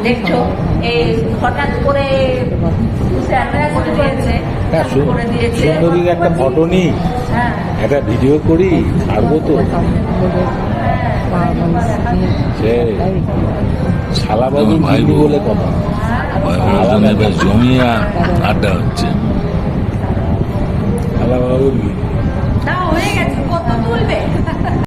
দেখছো এই হঠাৎ করে স্যাররা করে দিয়েছে, করে দিয়েছে। সুন্দরীর একটা ফটো নিই, হ্যাঁ একটা ভিডিও করি, ছাড়বো তো। সে শালাবাবু ভাই ভাই বলে কথা। বেশ জমিয়ে আড্ডা হচ্ছে। শালাবাবু না হয়ে গেছে, কত তুলবে?